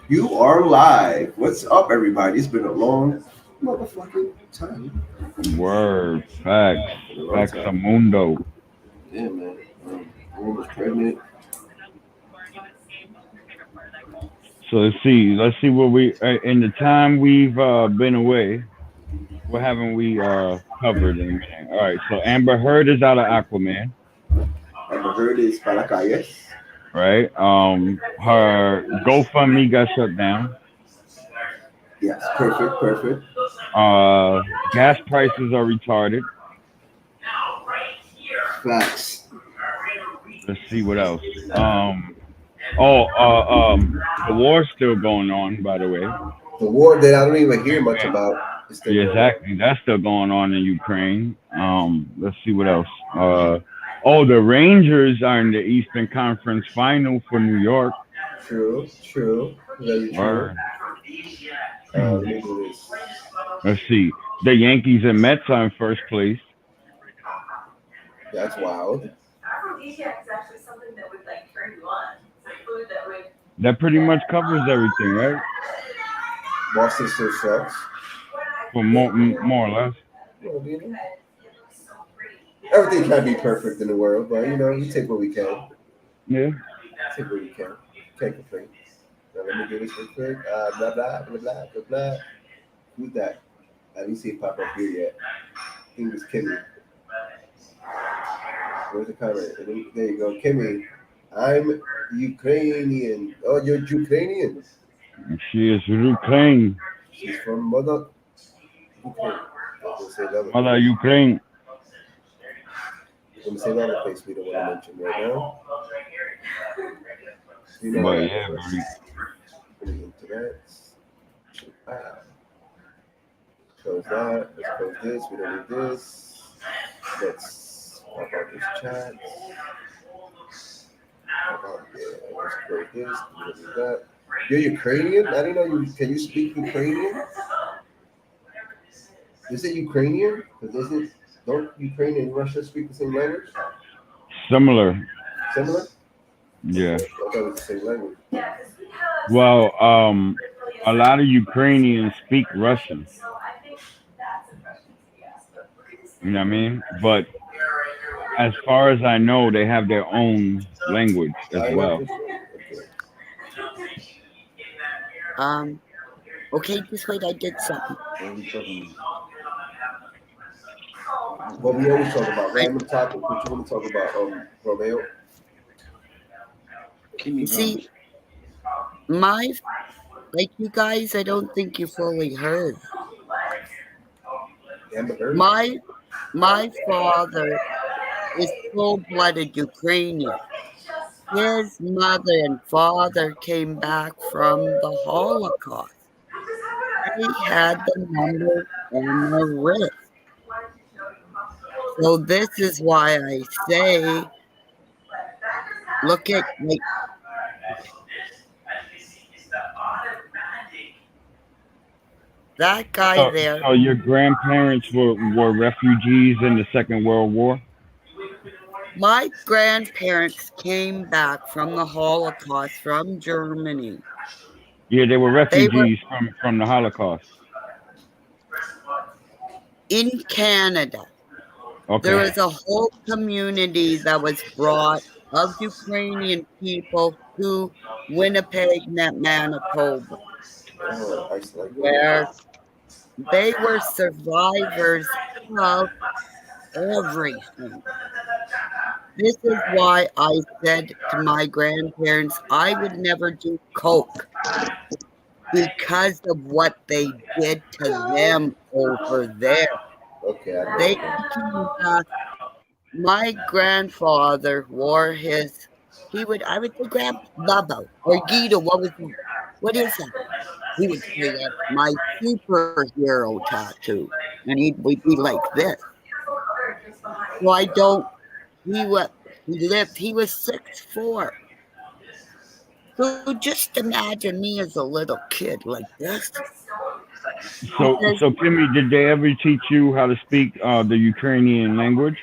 You are live. What's up, everybody? It's been a long motherfucking time. Word, facts, Been a long facts, time. mundo. Yeah, man. Woman was pregnant. So let's see what we in the time we've been away. What haven't we covered in a minute? All right, so Amber Heard is out of Aquaman, Amber Heard is Palacayes. right? Her GoFundMe got shut down. Yes, perfect, perfect. Uh, Gas prices are retarded. Facts. Let's see what else. Um, the war's still going on, by the way. The war that I don't even hear much about is still Yeah, going on. exactly. That's still going on in Ukraine. Let's see what else. The Rangers are in the Eastern Conference Final for New York. True, true, very true. Word. Let me do this. Let's see. The Yankees and Mets are in first place. That's wild. That pretty much covers everything, right? Boston still sucks. For more or less. Well, everything can't be perfect in the world, but we take what we can. Yeah. Take what we can. Can't complain. Now let me do this real quick. Blah blah blah blah blah blah. Who's that? I didn't see it pop up here yet. I think it was Kimmy. Where's the comment? There you go, Kimmy. I'm Ukrainian. Oh, you're Ukrainian. She is Ukraine. She's from Mother Ukraine. I was gonna say another Mother place. Ukraine. I'm gonna say another place we don't want to mention right now. You know But what? yeah, buddy. Putting into that. Wow. Close that. Let's close this. We don't need this. Let's pop out this chat. Let's close this. We don't need that. You're Ukrainian? I didn't know you. Can you speak Ukrainian? Is it Ukrainian? Because don't Ukraine and Russia speak the same language? Similar. Similar? Yeah. I thought it was the same language. Well, a lot of Ukrainians speak Russian. You know what I mean? But as far as I know, they have their own language as well. Okay, just wait, I did something. What we always talk about, random topic. What you want to talk about, Romeo? See, like you guys, I don't think you fully heard. My father is full-blooded Ukrainian. His mother and father came back from the Holocaust. They had the number on their wrist. So this is why I say, look at that guy there. So your grandparents were refugees in the Second World War? My grandparents came back from the Holocaust from Germany. Yeah, they were refugees from the Holocaust. In Canada. Okay. There was a whole community that was brought of Ukrainian people to Winnipeg, Manitoba, where they were survivors of everything. This is why I said to my grandparents, I would never do coke because of what they did to them over there. Okay. They came back. My grandfather wore his. I would say Grandpa Bubba or Guido. What is that? He would say that my superhero tattoo, and would be like this. So I don't. He lived. He was 6'4". So just imagine me as a little kid like this. So Kimmy, did they ever teach you how to speak the Ukrainian language?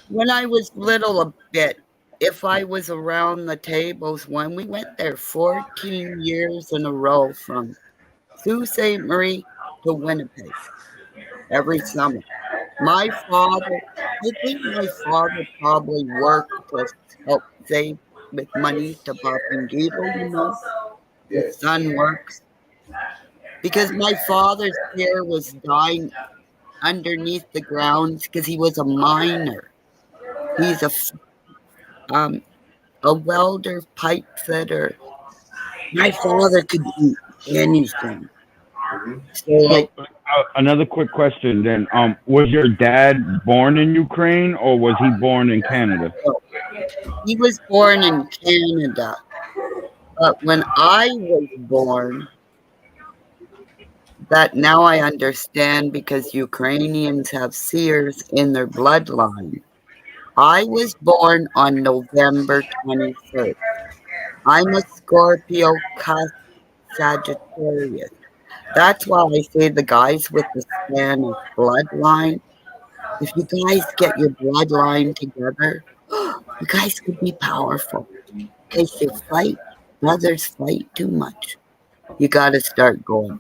When I was little, a bit. if I was around the tables when we went there 14 years in a row from Sault Ste. Marie to Winnipeg every summer. My father, I think my father probably worked to help save with money to Papangito, the Yeah. sun works. Because my father's hair was dying underneath the ground because he was a miner. He's um a welder, pipe fitter. My father could do anything. Hmm. So So like another quick question then. Was your dad born in Ukraine or was he born in Canada? he was born in Canada, but when I was born, that now I understand because Ukrainians have seers in their bloodline. I was born on November 21st. I'm a Scorpio cusp Sagittarius. That's why I say the guys with the Spanish bloodline, if you guys get your bloodline together, you guys could be powerful. Because you fight, brothers fight too much. You got to start going,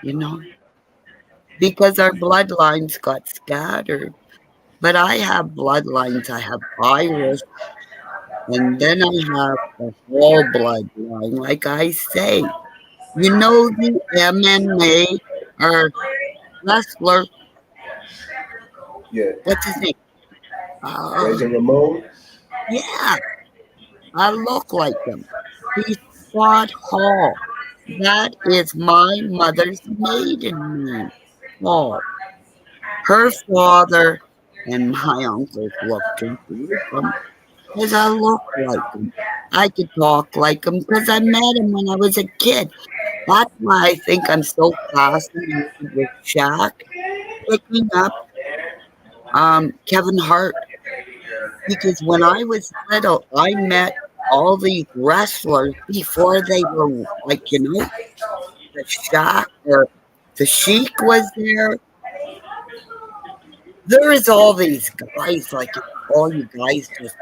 you know, because our bloodlines got scattered. But I have bloodlines. I have Irish, and then I have the whole bloodline. Like I say, the MMA or wrestler, Yeah. what's his name? Uh, Razor Ramon. yeah, I look like him. He's Scott Hall. That is my mother's maiden name, Hall. Her father and my uncles look just like him because I look like him. I could talk like him because I met him when I was a kid. That's why I think I'm so fascinated with Shaq picking up Kevin Hart because when I was little, I met all these wrestlers before they were like, the Shaq or the Sheik was there. There is all these guys, like all you guys just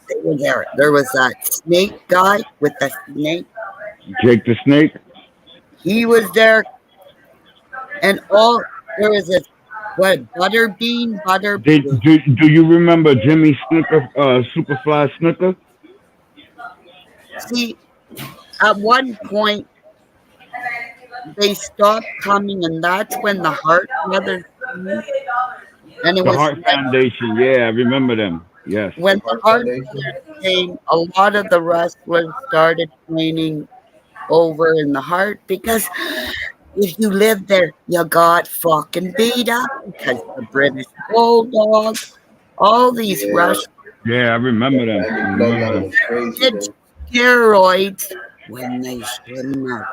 they were there. There was that snake guy with the snake. Jake the Snake? He was there, and all there was this what butterbean butter. Do you remember Jimmy Snooker, Superfly Snooker? See, at one point they stopped coming, and that's when the Hart brothers came, and it The was Heart like Foundation. Yeah, I remember them. Yes. when The the Heart Hart Foundation. brothers came, a lot of the wrestlers started training over in the Hart because if you live there, you got fucking beat up because the British Bulldog, all these Yeah. Russians Yeah, I remember That them. I family remember bloodline them. was crazy, did man. steroids when they shouldn't have.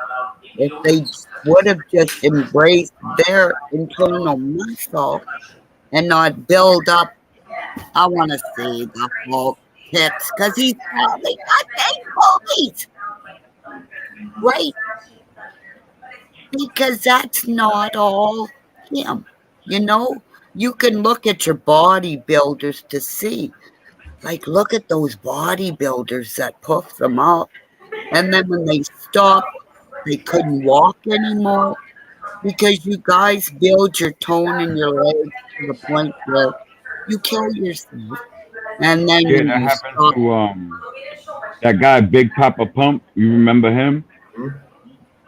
If they would have just embraced their internal muscle and not build up, I want to see the Hulk hits because he's probably got big boobies, right? Because that's not all him. You know, you can look at your bodybuilders to see. Like, look at those bodybuilders that puff them up. And then when they stopped, they couldn't walk anymore because you guys build your tone in your legs to the point where you kill yourself. And then Yeah, when that you happened stop, to that guy Big Papa Pump. You remember him? Hmm?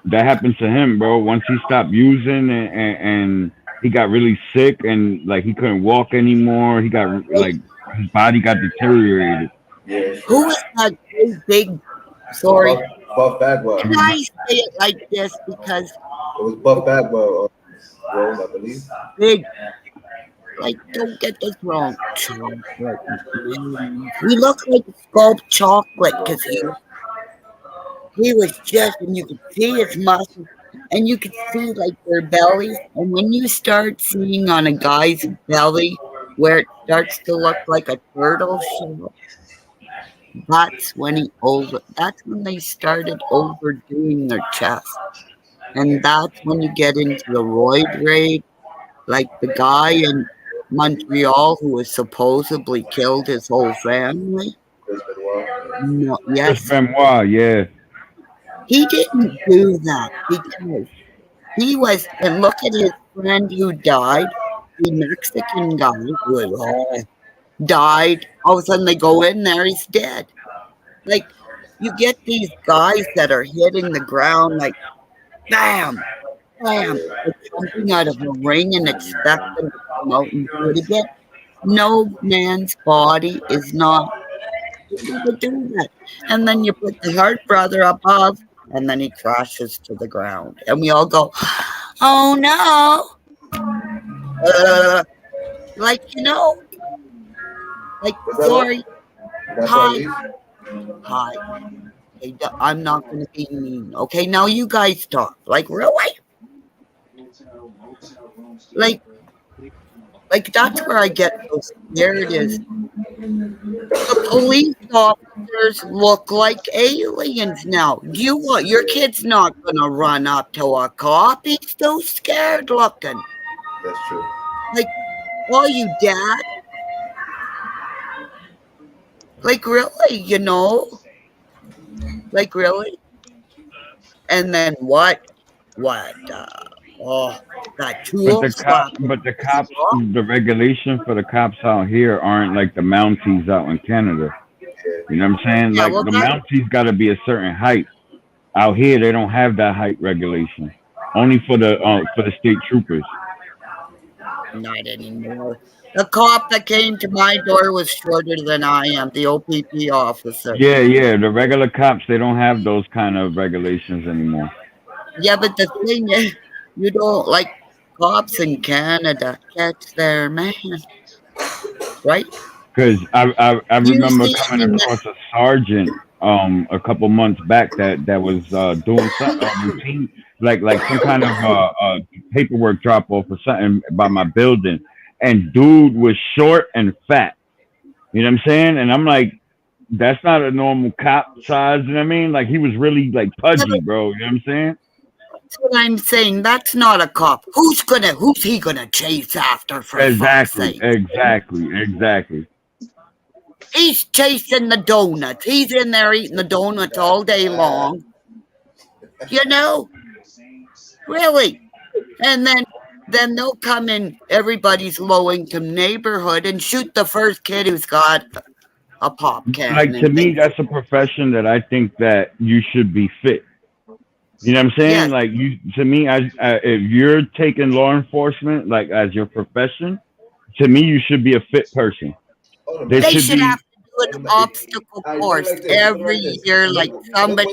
That happened to him, bro. Once he stopped using and he got really sick and like he couldn't walk anymore. He got like, like his body got deteriorated. Yeah. who is that great big, Buff, sorry, Buff Bagwell. can I say it like this because It was Buff Bagwell, bro, I believe. big, like, don't get this wrong, chocolate. He looked like sculpt chocolate because he was just, and you could see his muscles, and you could see like their bellies. And when you start seeing on a guy's belly where it starts to look like a turtle shell, that's when they started overdoing their chest. And that's when you get into the roid rage, like the guy in Montreal who was supposedly killed his whole family. No, Chris yes, Benoit, yeah. he didn't do that because he was, and look at his friend who died, the Mexican guy who died. All of a sudden they go in there, he's dead. Like, you get these guys that are hitting the ground like, bam, bam, like jumping out of a ring and expecting to come out and do it again. No man's body is not able to do that. And then you put the Hart brother above, and then he crashes to the ground. And we all go, oh no. Like, like, Is that all? sorry, That's all, hi, Leaf? hi. Okay, I'm not going to be mean. Okay, now you guys talk. Like, really? Like, that's where I get so scared is the police officers look like aliens now. You want your kid's not gonna run up to a cop. He's so scared looking. That's true. Like, oh, you dad? Like, really? Like, really? And then what? What? Oh, that tool slap. But the cops, the regulation for the cops out here aren't like the Mounties out in Canada. You know what I'm saying? Yeah, Like well, the Mounties got to be a certain height. Out here, they don't have that height regulation. Only for the state troopers. not anymore. The cop that came to my door was shorter than I am. The OPP officer. Yeah, yeah. The regular cops, they don't have those kind of regulations anymore. Yeah, but the thing is, you don't like cops in Canada. That's their man, right? Because I You remember see coming him in across a sergeant a couple months back that was doing something routine like some kind of paperwork drop off or something by my building, and dude was short and fat. You know what I'm saying? And I'm like, that's not a normal cop size. You know what I mean? Like he was really like pudgy, bro. You know what I'm saying? That's what I'm saying. That's not a cop. Who's he gonna chase after for fuck's Exactly, sake? exactly. He's chasing the donuts. He's in there eating the donuts all day long. Really. And then they'll come in everybody's low income neighborhood and shoot the first kid who's got a pop can. Like to me, that's a profession that I think that you should be fit. You know what I'm saying? Yes. Like to me, if you're taking law enforcement like as your profession, to me, you should be a fit person. They should have to do an obstacle course every year, like somebody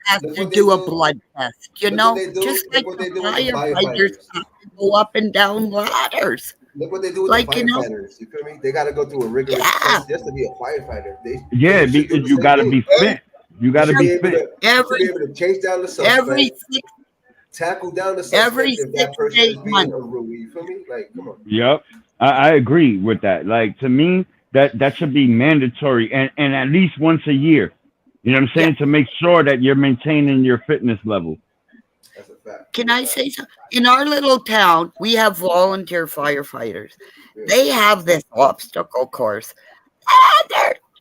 has to do a blood test. Just like the firefighters have to go up and down ladders. Look what they do with Like, the firefighters. You feel me? They got to go through a rigorous test just to be a firefighter. You got to be fit. You got to be fit. Be able to chase down the suspect. Tackle down the suspect every if that 6 person to is 8 being months. a rude. You feel me? Like, come on. Yep, I agree with that. Like to me, that should be mandatory and at least once a year. You know what I'm saying? To make sure that you're maintaining your fitness level. That's a fact. Can I say something? In our little town, we have volunteer firefighters. They have this obstacle course.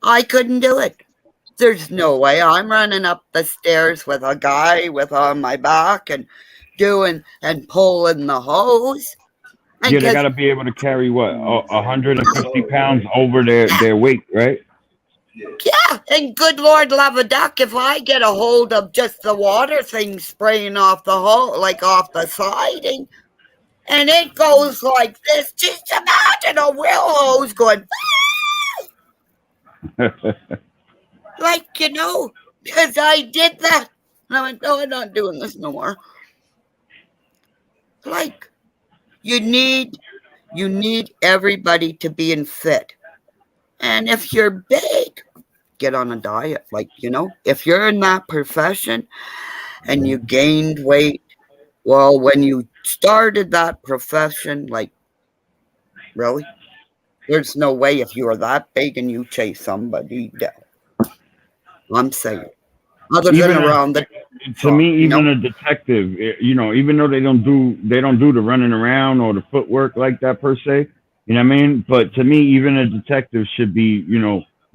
I couldn't do it. There's no way I'm running up the stairs with a guy on my back and doing and pulling the hose. And Yeah, they got to be able to carry 150 pounds over their weight, right? Yeah, and good Lord love a duck, if I get a hold of just the water thing spraying off the hole, like off the siding, and it goes like this, just imagine a wheel hose going like, because I did that. And I went, no, I'm not doing this no more. Like, you need everybody to be in fit. And if you're big, get on a diet. Like, if you're in that profession and you gained weight, well, when you started that profession, like, really? There's no way if you are that big and you chase somebody down. I'm saying. Other than around the to me, even a detective, even though they don't do the running around or the footwork like that per se, you know what I mean? But to me, even a detective should be,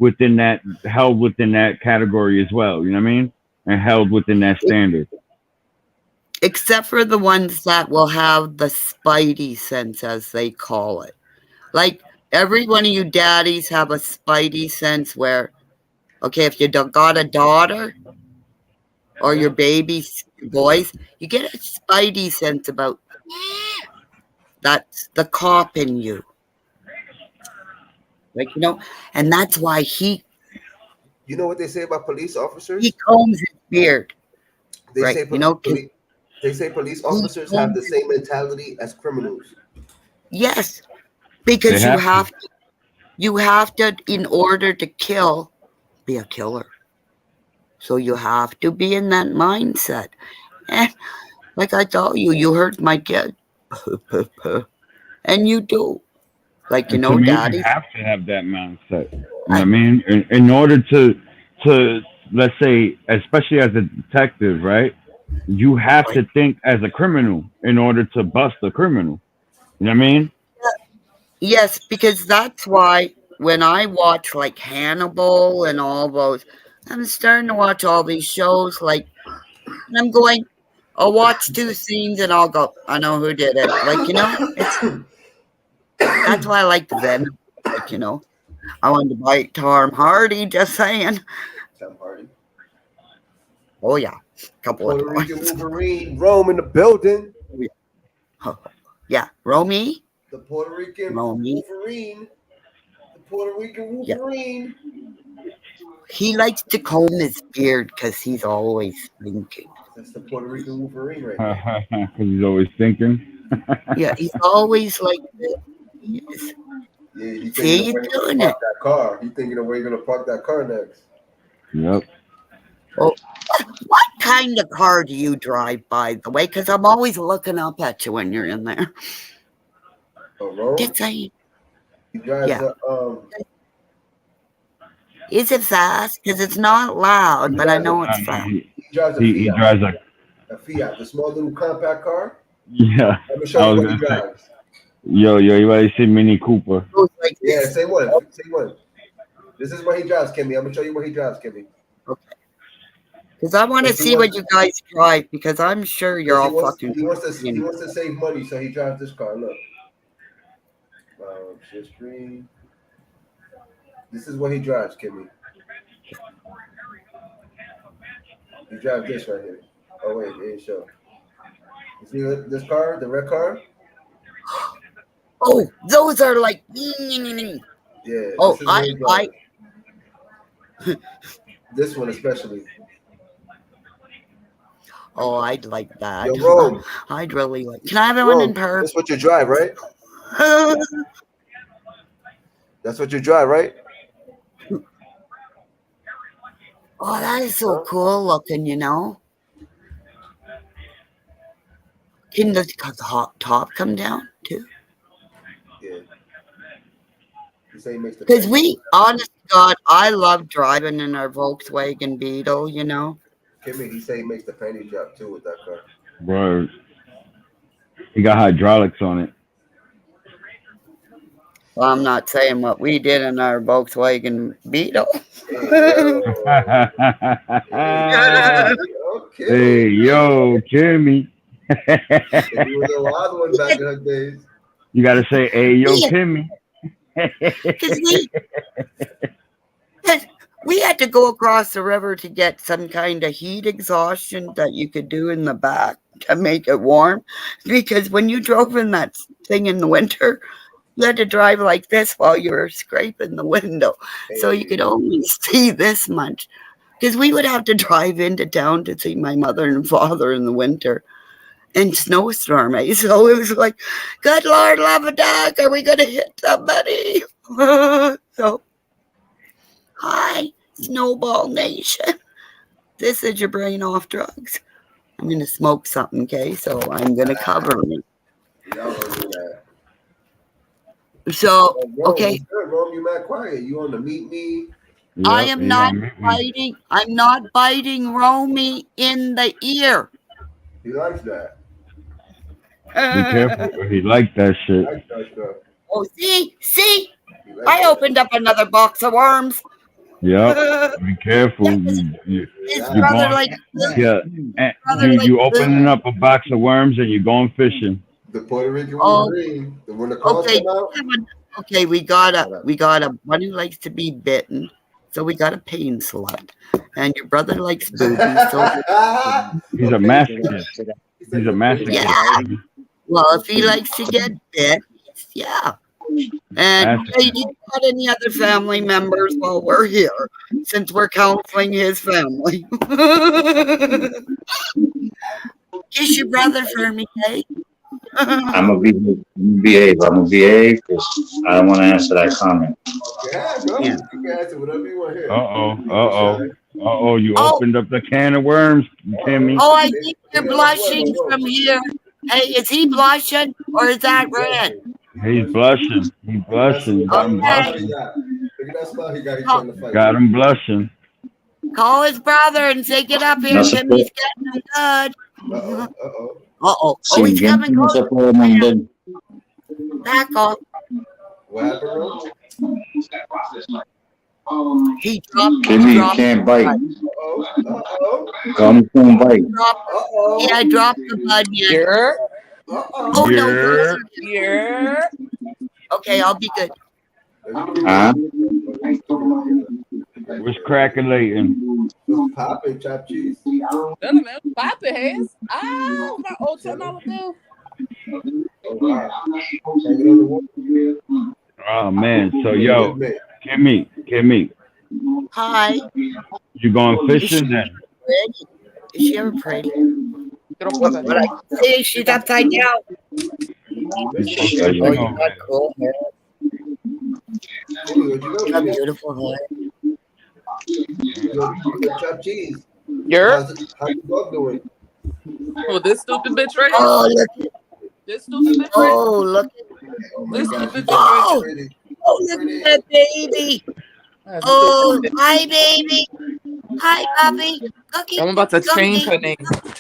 within that, held within that category as well. You know what I mean? And held within that standard. Except for the ones that will have the spidey sense, as they call it. Like every one of you daddies have a spidey sense where, okay, if you got a daughter or your babies, boys, you get a spidey sense about that's the cop in you. Like, and that's why You know what they say about police he officers? combs his beard, They right? say police officers have the same mentality as criminals. Yes, They because have to. you have to, in order to kill, be a killer. So you have to be in that mindset. And like I told you, you hurt my kid. And you do. Like, And to me, you daddy. have to have that mindset. You know what I mean? In order to let's say, especially as a detective, right? You have to think as a criminal in order to bust a criminal. You know what I mean? Yes, because that's why when I watch like Hannibal and all those, I'm starting to watch all these shows like, and I'm going, I'll watch 2 scenes and I'll go, I know who did it. Like, that's why I like the Venom. Like, I wanted to bite Tom Hardy, just saying. Tom Hardy. Oh, yeah. A couple Puerto of Rican times. Wolverine, Rome in the building. Yeah. Romy? The Puerto Rican Romy. Wolverine. The Puerto Rican Wolverine. Yeah. He likes to comb his beard because he's always thinking. That's the Puerto Rican Wolverine right there. Because he's always thinking. Yeah, he's always like this. Yes. Yeah, he's See, thinking you're of doing where it. that car. He's thinking of where you're gonna park that car next. Yep. Oh, what kind of car do you drive, by the way? Because I'm always looking up at you when you're in there. Oh, Rome? Just saying. He drives Yeah. Is it fast? Because it's not loud, but I know it's fast. He drives a He Fiat. drives A Fiat, the small little compact car. Yeah. Let me show you what he drives. Yo, you already see Mini Cooper. Like yeah, same one. This is what he drives, Kimmy. I'm gonna show you what he drives, Kimmy. Okay. Because I want to see what you guys drive, because I'm sure you're all fucking. He wants to save money, so he drives this car. Look. Share screen. This is what he drives, Kimmy. He drives this right here. Oh wait, it didn't show. You see this car, the red car? Oh, those are like. Yeah. Oh, This one especially. Oh, I'd like that. Yo, Rome. I'd really like. Can I have one in person? That's what you drive, right? That's what you drive, right? Oh, that is so cool looking, Can the top come down too? Yeah. Because honest to God, I love driving in our Volkswagen Beetle, Kimmy, he said he makes the panty drop too with that car. Bro, he got hydraulics on it. Well, I'm not saying what we did in our Volkswagen Beetle. Hey, yo, Kimmy. He was a wild one back in her days. You gotta say, hey, yo, Kimmy. We had to go across the river to get some kind of heat exhaustion that you could do in the back to make it warm. Because when you drove in that thing in the winter, you had to drive like this while you were scraping the window. So you could only see this much. Because we would have to drive into town to see my mother and father in the winter. And snowstorm, eh? So it was like, good Lord, love a dog, are we going to hit somebody? So, hi, Snowball Nation. This is your brain off drugs. I'm going to smoke something, okay? So I'm going to cover me. So, okay. Rome, you mad quiet. You want to meet me? Yep, I am not biting. I'm not biting Romy in the ear. He likes that. Be careful. He liked that shit. Oh, see? I opened up another box of worms. Yep. Be careful. Yeah, his You brother going? likes good. Yeah. And Brother likes you good. opening up a box of worms and you going fishing. The Puerto Rican Oh, Wolverine. When the claws okay. come out. Okay, we got a one who likes to be bitten, so we got a pain slut, and your brother likes boobies, so He's a Okay. masochist. He said He's a the pain. yeah. masochist. Well, if he likes to get bit, yeah. And hey, Masochist. you got any other family members while we're here, since we're counseling his family? Kiss your brother for me, Kate. I'm gonna behave. I'm gonna behave because I don't want to answer that comment. Yeah, go. Yeah. You can answer whatever you want here. You Oh, opened up the can of worms, Timmy. oh, I think you're blushing from here. Hey, is he blushing or is that red? He's blushing. He's blushing. Got him Okay. blushing. Look at that smile he got. He's Oh. trying to fight. Got him blushing. Call his brother and say, get up here. No Timmy's support. getting him good. Uh-oh. Uh-oh. Uh-oh. Oh, Sí, he's bien, coming no close. se puede mandar. Back off. What happened, bro? He dropped. Kimmy, He you dropped. can't bite. Uh-oh. Uh-oh. Gums don't bite. Uh-oh. Yeah, I dropped the bud yet. You're, Uh-oh. Oh no. Yeah. you're. Okay, I'll be good. Huh? What's crackulating? What's popping, chopped cheese? None of them. Pop the hands. Oh, my old $10 bill. Oh, wow. Hanging on the wall. Oh man. So yo, Man. Kimmy, Hi. you going fishing then? Ready? Is she ever pretty? Get off my back. But I can see she's upside down. Oh, you got cool hair. Hey, where'd you You go? got beautiful hair. You got chopped cheese. You're. How's your dog doing? Oh, this stupid bitch right here. Oh, look. This stupid bitch right Oh, look. Oh my This gosh. stupid she's bitch right Oh, pretty. oh, look at that baby. here. Oh, hi, baby. Hi, puppy. Cookie. I'm about to change Cookie. her name.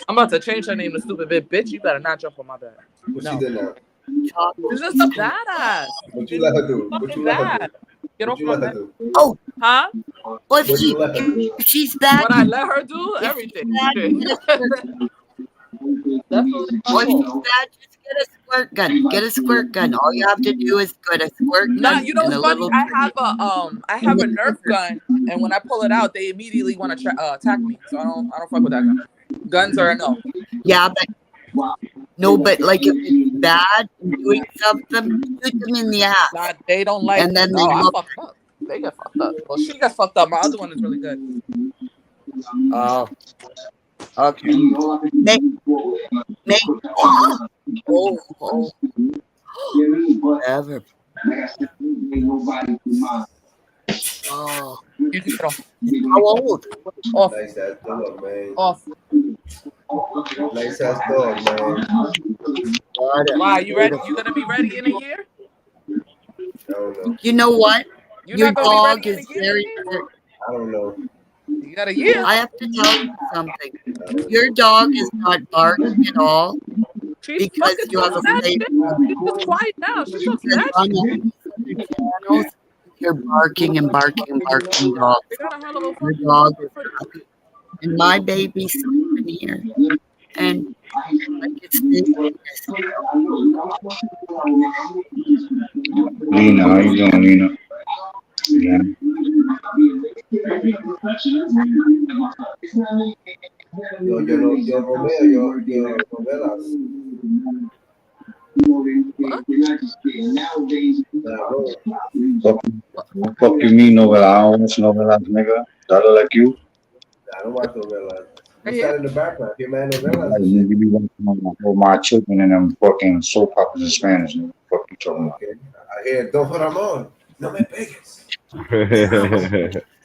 I'm about to change her name to stupid bitch. You better not jump on my back. What No. she did now? She's just a badass. What you let her do? What Fucking you let her bad. do? Get What off you my let her back. do? Oh, Huh? well, What you let her do? if she's bad, What I let her do? Everything. Definitely. or if she's bad, just get a squirt gun. Get a squirt gun. All you have to do is get a squirt Nah, gun you know and a what's funny? little. I have a Nerf gun, and when I pull it out, they immediately want to attack me. So I don't fuck with that gun. Guns are a no. Yeah, but no, but like if it's bad and doing something, shoot them in the ass. Nah, they don't like. And then Oh, they I look. fucked up. They get fucked up. Well, she got fucked up. My other one is really good. Oh, okay. Make. Oh. Ever. Oh, You can get off. how old? Off. Nice ass dog, man. Off. Nice ass dog, man. Why? You ready? You gonna be ready in a year? I don't know. You know what? You're Your not gonna dog be ready is in a year. very. I don't know. You got a year. I have to tell you something. Your dog is not barking at all She's because fucking you have talks a mad safe. shit. She's just quiet now. She talks Because mad on shit. the other channels, you're barking and barking and barking dog. They got a hell of a Your fucking dog is happy. And my baby's sleeping here. And like it's Lena, how you doing, Lena? Yeah. Yo, Romeo, yo, novelas. Fuck you mean novela? I don't watch novelas, nigga. Dollar like you. I don't watch novelas. What's Yeah. that in the background? Your man novelas Like, and shit. you be watching all my children and them fucking soap operas in Spanish. Nigga. Fuck you talking about? Okay. I hear Don Ramon. No me pegues.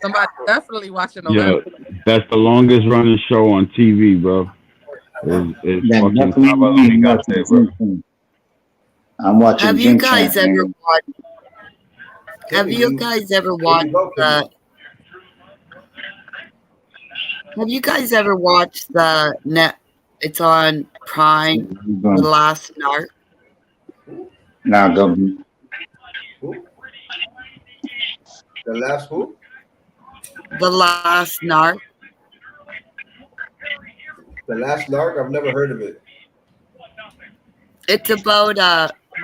Somebody definitely watching Yo, November. that's the longest running show on TV, bro. It's Yeah, fucking definitely Sábado I'm Ligate, watching bro. Jim. I'm watching Have you Jim guys Champ, ever nigga. watched? Have you guys ever watched the? Have you guys ever watched the net? It's on Prime. The Last Narc. Nah, government. Who? The last who? The Last Narc. The Last Narc? I've never heard of it. It's about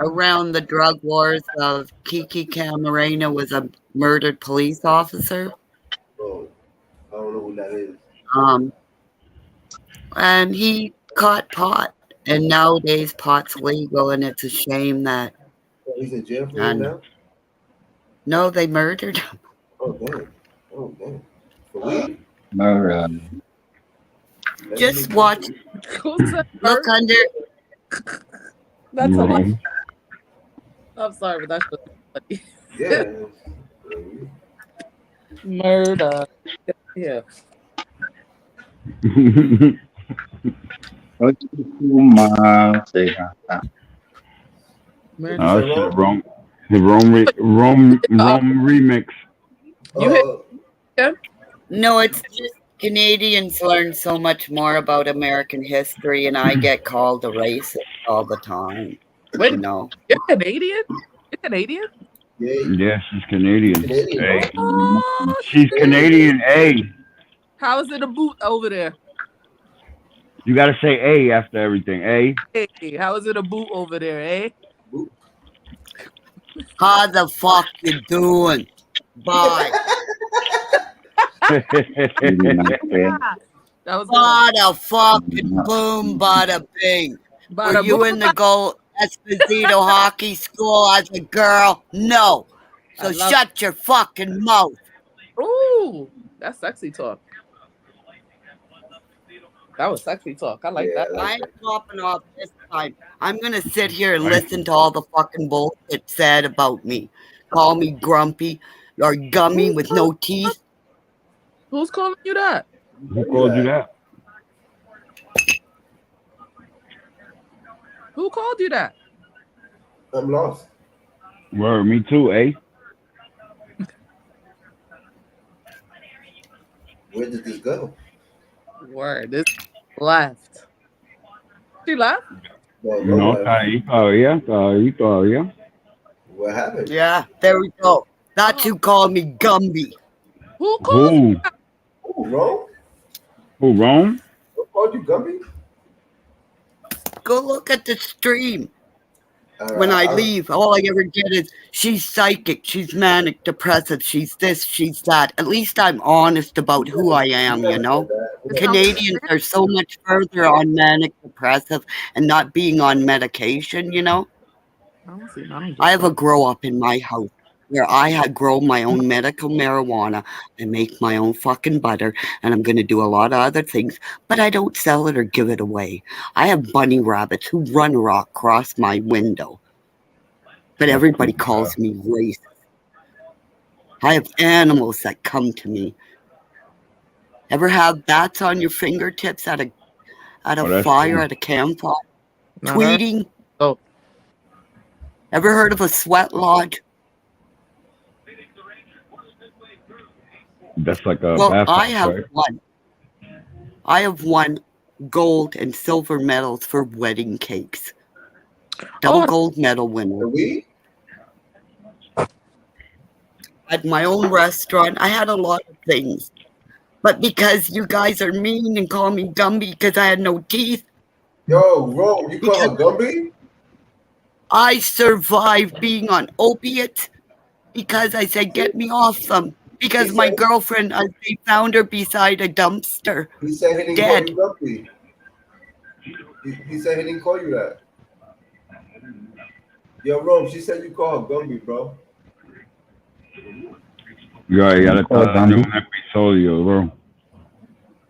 around the drug wars of Kiki Camarena was a murdered police officer. Oh, I don't know who that is. Um, and he caught pot. And nowadays pot's legal, and it's a shame that Oh, he's in jail for it and now? no, they murdered him. Oh, damn. Oh, damn. For weed? Just watch. Who said Look murder? under. That's a lot. Rome. I'm sorry, but that's funny. Yeah. Murder. Yeah. Murder. Oh shit, Rome. The Rome remix. You hit him? No, it's just Canadians learn so much more about American history, and I get called a racist all the time. Wait, You know. you're Canadian? You're Canadian? Yeah. Yeah, she's Canadian. Canadian, Hey. Oh, She's Canadian. A. how is it a boot over there? You gotta say A after everything. A. Hey, how is it a boot over there, eh? How the fuck you doing? Bye. That was good. Bada fucking boom, bada bing. Were Bada you boom. in the Gold Esposito hockey school as a girl? No. So I love shut your fucking mouth. Ooh, that's sexy talk. That was sexy talk. I like Yeah, that. I ain't popping off this time. I'm gonna sit here and listen to all the fucking bullshit said about me. Call me grumpy or gummy with no teeth. Who's calling you that? Who called you that? Who called you that? I'm lost. Word, me too, eh? Where did this go? Word, this left. She left? No, No, todavía. What happened? Yeah, there we go. That's who called me Gumby. Who called you Who? that? Oh, Rome? Who, Rome? Who called you Gumby? Go look at the stream. All When right, I leave, all I ever get is she's psychic, she's manic depressive, she's this, she's that. At least I'm honest about who I am, you know? Canadians are so much further on manic depressive and not being on medication, you know? I don't see. I don't I have a grow up in my house where I had grown my own medical marijuana and make my own fucking butter, and I'm going to do a lot of other things, but I don't sell it or give it away. I have bunny rabbits who run across my window, but everybody calls me racist. I have animals that come to me. Ever have bats on your fingertips at a that's fire, cool. at a campfire, Not her. tweeting? Oh. Ever heard of a sweat lodge? That's like a Well, bathhouse, I have right? one. I have won gold and silver medals for wedding cakes. Double Oh. gold medal winner. The weed? Had my own restaurant. I had a lot of things. But because you guys are mean and call me Gumby because I had no teeth, Yo, Rome, you call her Gumby? I survived being on opiates because I said, get me off them. Because my girlfriend, they found her beside a dumpster. He said he didn't Dead. call you Gumby. He said he didn't call you that. Yo, Rome, she said you call her Gumby, bro. Ya le está dando un episodio, bro.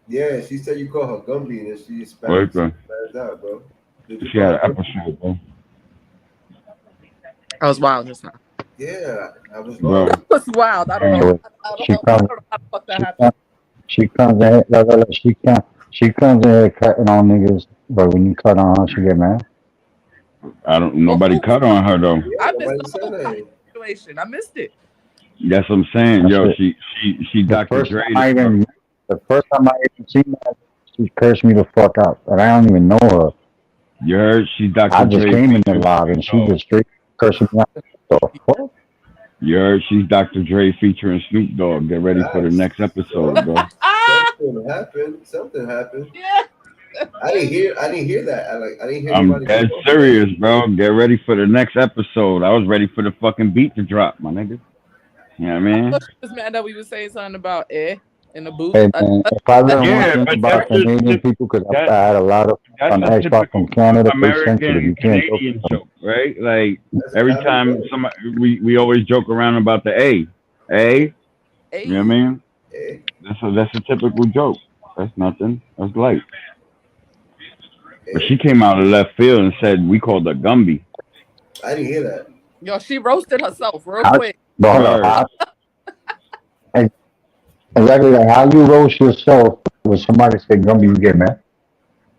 Yeah, she said you call her Gumby and then she Oye, spazzed out, bro. Did you she had call an her Gumby? episode, bro. I was wild just now. Yeah, I was Bro. wrong. That was wild. I don't know. I don't know how the fuck that happened. She comes in, she comes in here cutting on niggas, but when you cut on her, she get mad. Nobody cut on her though. Yeah, I nobody missed the said whole that. situation. I missed it. That's what I'm saying. Yo, That's she The Dr. first Dre. time I even seen that, she cursed me the fuck out, and I don't even know her. You heard? She Dr. I just Dre. came in the live, and she just straight cursing me out. The fuck? You heard? She's Dr. Dre featuring Snoop Dogg. Get ready for the Facts. next episode, bro. Something happened. Something happened. Yeah. I didn't hear. I didn't hear that. I didn't hear I'm nobody. dead serious, bro. Get ready for the next episode. I was ready for the fucking beat to drop, my nigga. You know what I mean? She was mad that we were saying something about in the booth. Hey man, if I learn Yeah, one thing but about that's just Canadian people, because that I had a lot of that's on a Xbox typical from Canada, they sensitive. American You can't joke Canadian with them. joke, right? Like That's a every common time joke. somebody we always joke around about the A. You know what I mean? Eh? That's a typical joke. That's nothing. That's light. But Eh? she came out of left field and said we called her Gumby. I didn't hear that. Yo, she roasted herself real How, quick. but hold on, Word. exactly like how you roast yourself when somebody say Gumby, you get mad.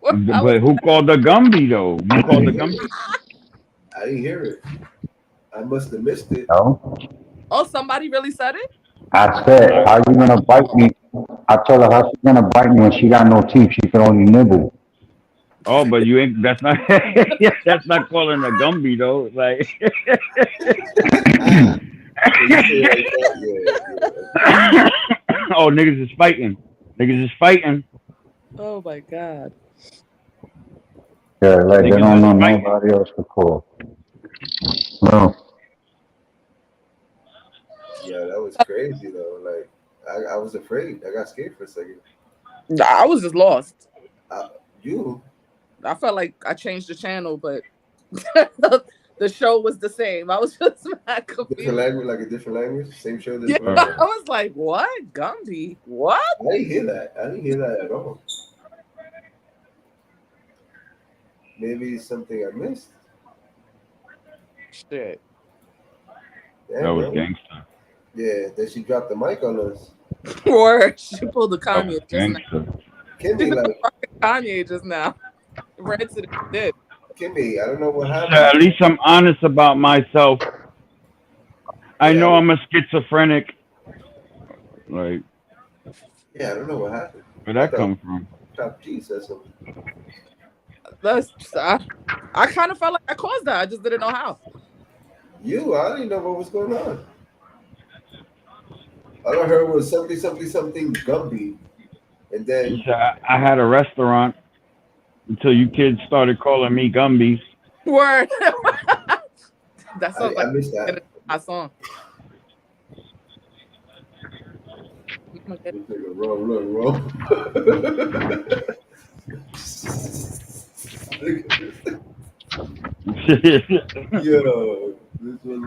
But who called her Gumby though? You called her Gumby? I didn't hear it. I must have missed it. No, Oh, somebody really said it? I said, how you gonna bite me? I told her how she gonna bite me when she got no teeth. She can only nibble. Oh, but you ain't. That's not. That's not calling her Gumby though. Like. Yeah. Oh, niggas is fighting. Niggas is fighting. Oh my god. Yeah, like they Niggas don't is know fighting. nobody else to call. No, Yeah, that was crazy though. Like I was afraid. I got scared for a second. I was just lost. You? I felt like I changed the channel, but the show was the same. I was just mad Different confused. language, like a different language, same show. Yeah, Different. I was like, what? Gumby? What? I didn't hear that. I didn't hear that at all. Maybe it's something I missed. Shit. Damn, That was bro. gangster. Yeah, then she dropped the mic on us. Or she pulled the That was Kanye just now. gangster. Kimmy, like Kanye just now. Right to the dip. Kimmy, I don't know what So happened. at least I'm honest about myself. I know I'm a schizophrenic. Like, Yeah, I don't know what happened. where that come from? Top G said something. I kind of felt like I caused that. I just didn't know how. I didn't know what was going on. All I heard was something Gumby. And then So I had a restaurant until you kids started calling me Gumby. Word. That sounds I like missed that. my song. Roll. Yo, this was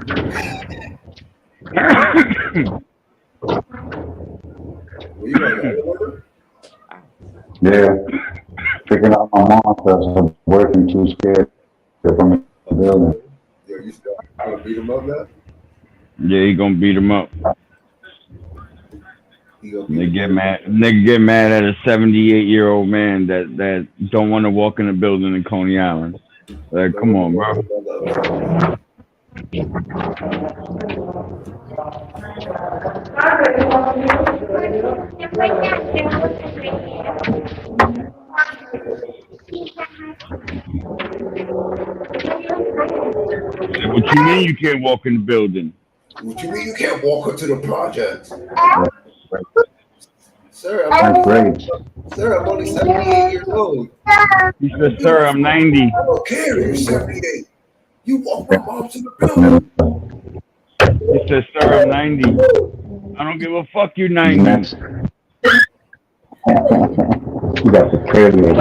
were you on yeah, picking up my mom because I'm working too scared to come in the building. Yo, you still gonna beat him up now? Yeah, he gonna beat him up. He gonna They beat get him mad. Nigga get mad at a 78-year-old man that don't want to walk in the building in Coney Island. Like, come on, bro. What you mean you can't walk in the building? What you mean you can't walk into the project? Sir, That's great. I'm only 78 years old. He said, sir, I'm 90. I don't care if you're 78. You walk my mom to the building. He said, sir, I'm 90. I don't give a fuck, you 90. Next. You got the carrier.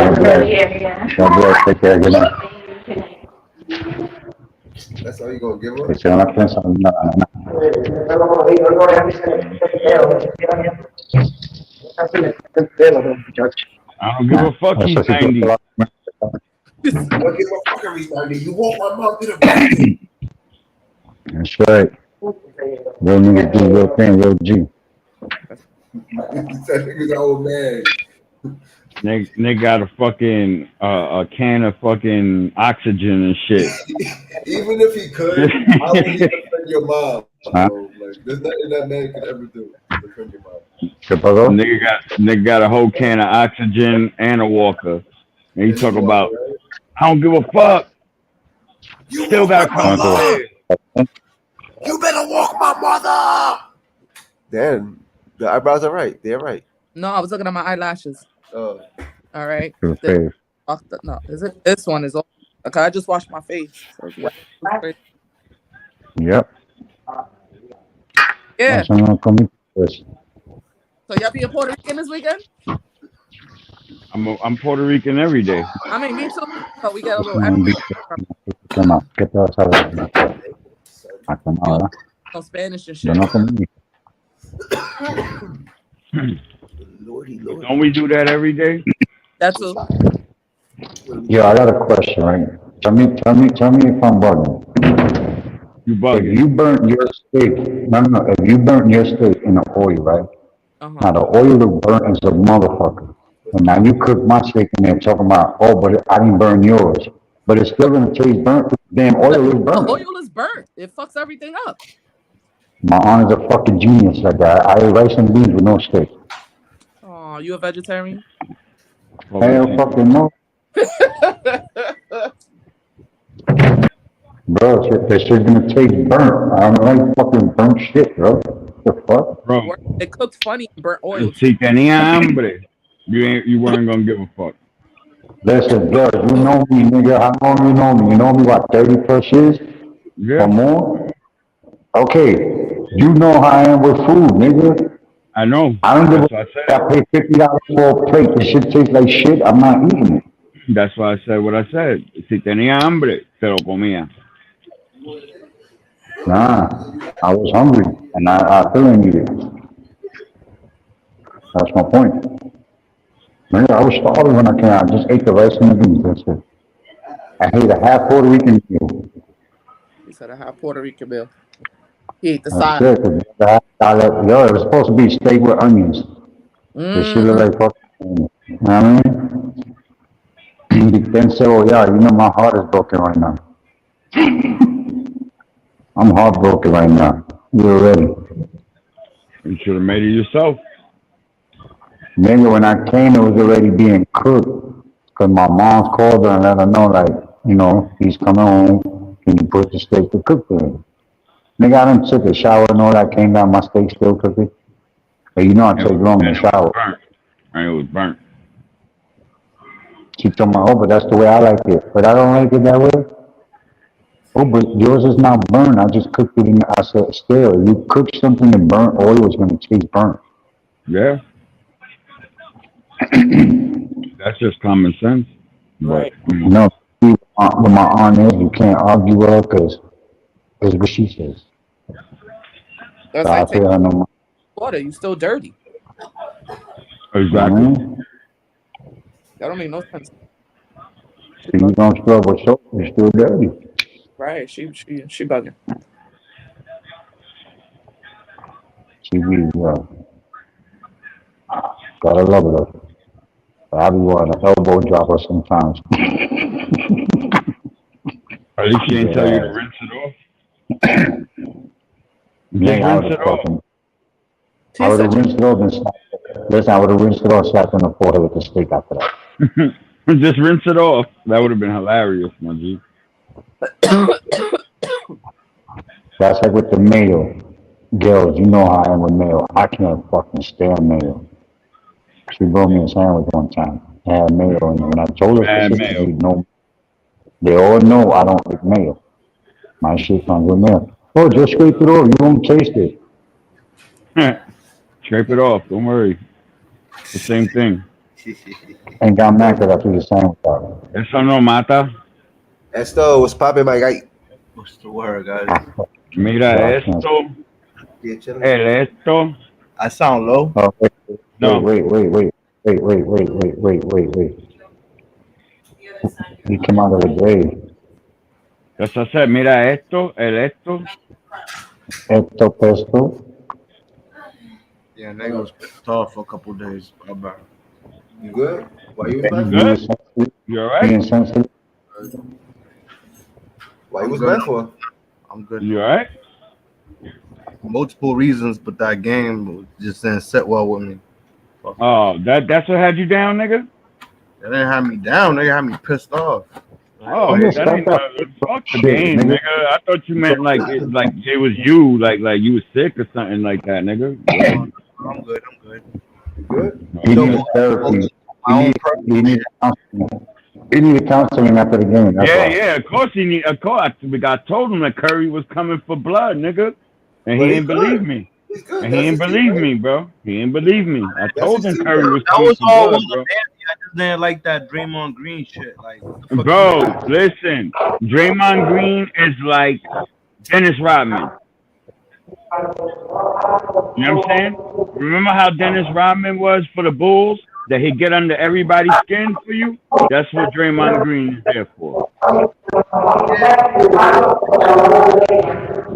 God bless. Take care. Good night. That's all you gonna give Que us? se van a pensar. No. I don't give a fuck, he's 90. I don't give a fuck if he's 90. You walk my mom to the building. That's right. Real niggas do real thing, real G. That nigga's an old man. Nigga got a fucking a can of fucking oxygen and shit. Even if he could, how would he defend your mom? Huh? Bro? Like, there's nothing that man could ever do to defend your mom. ¿Qué pasó? Nigga got a whole can of oxygen and a walker. And he talk about, I don't give a fuck. You Still walk gotta my come mom. upstairs. You better walk my mother. Then the eyebrows are right. They're right. No, I was looking at my eyelashes. Oh, All right. Your The- face. no, is it? This one is all. Okay, I just washed my face. So it's wet. Yep. Yeah. That's what I'm coming to. So y'all being Puerto Rican this weekend? I'm Puerto Rican every day. I mean, me too. So we get a little No, extra. ¿Qué te vas a ver? Ahora, No Spanish and yo shit. no comí. lordy, lordy. Don't we do that every day? That too. Yo, I got a question, right? Tell me if I'm bugging. You If bugging. you burnt your steak, no. If you burnt your steak in the oil, right? Now Uh-huh. the oil is burnt as a motherfucker. And now you cook my steak and they're talking about, oh, but I didn't burn yours. But it's still gonna taste burnt. Damn oil is The burnt. oil is burnt. It fucks everything up. My aunt is a fucking genius like that. I ate rice and beans with no steak. Oh, you a vegetarian? Hell fucking no. Bro, that shit's gonna taste burnt. I don't like fucking burnt shit, bro. The fuck? Bro, It cooked funny in burnt oil. si tenía hambre, you weren't gonna give a fuck. Listen, bro, you know me, nigga. How long you know me? You know me, what, 30 plus years Yeah, or more? Okay, you know how I am with food, nigga. I know. I don't give a That's why I fuck. I said. pay $50 for a plate. This shit tastes like shit. I'm not eating it. That's why I said what I said. Si tenía hambre, se lo comía. Nah, I was hungry and I couldn't eat it. That's my point. Nigga, I was starving when I came out. I just ate the rice and the beans. That's it. I ate a half Puerto Rican meal. He said I have Puerto Rican meal. He ate the That's side. it. 'Cause yo, it was supposed to be steak with onions. This shit look like fucking, you know what I mean? Then say, oh yeah, you know my heart is broken right now. I'm heartbroken right now. You're ready. You should have made it yourself. Nigga, when I came, it was already being cooked. Cause my mom called her and let her know, like, you know, he's coming home. Can you put the steak to cook for him? Nigga, I done took a shower and all that, came down, my steak still cooking. But you know I take long in the shower. Burnt. And it was burnt. She told me, oh, but that's the way I like it. But I don't like it that way. Oh, but yours is not burnt. I just cooked it in, I said, still, you cook something in burnt oil, it's gonna taste burnt. Yeah. That's just common sense. Right. But You know, with my aunt is, you can't argue with her because it's what she says. That's So I like taking tell her no more. water. You still dirty. exactly. That don't make no sense. So you don't scrub with soap, you're still dirty. Right. She bugging. She be, gotta love her though. But I be wanting to elbow drop her sometimes. At least she ain't tell you to Yeah. rinse it off. Nigga, Just I rinse would it have off. fucking, She I would have said rinsed it off and slapped. Listen, I would have rinsed it off, slapped in the forehead with the steak after that. Just rinse it off. That would have been hilarious, my G. That's like with the mayo. Girls, you know how I am with mayo. I can't fucking stand mayo. She brought me a sandwich one time. It had mayo in it. When I told her Bad specifically, mayo. no, they all know I don't like mayo. My shit comes with mayo. Oh, just scrape it off. You won't taste it. Scrape it off. Don't worry. It's the same thing. And got mad because I threw the sandwich out. Eso no mata. Esto, what's popping, my guy? What's the word, guys? Mira esto. Yeah, chilling. El esto. I sound low. Oh, No. wait. He came out of the grave. That's what I said. Mira esto. El esto. Esto pesto. Yeah, nigga was pissed off for a couple days. My bad. You good? Why you was You mad? good? Being sensitive. You alright? Being sensitive. Why you was mad for? I'm good. You alright? Multiple reasons, but that game just didn't sit well with me. Oh, that's what had you down, nigga? That didn't have me down. They had me pissed off. Oh, I'm just that ain't fuck the game, nigga. I thought you meant like it was you, like you was sick or something like that, nigga. No, I'm good. I'm good. You good? He No, needed therapy. my own personal. He needed counseling. He needed counseling after the game. That's Yeah, why. yeah, of course he need. Of course, I told him that Curry was coming for blood, nigga, and But he he's ain't believe good. me. He's good. And he That's ain't his team, believe right? me, bro. He ain't believe me. I That's told his him team, Curry though. was That coming was for all blood, well bro. and dandy. I just didn't like that Draymond Green shit. Like, what the fuck Bro, you doing? listen, Draymond Green is like Dennis Rodman. You know what I'm saying? Remember how Dennis Rodman was for the Bulls? That he'd get under everybody's skin for you? That's what Draymond Green is there for.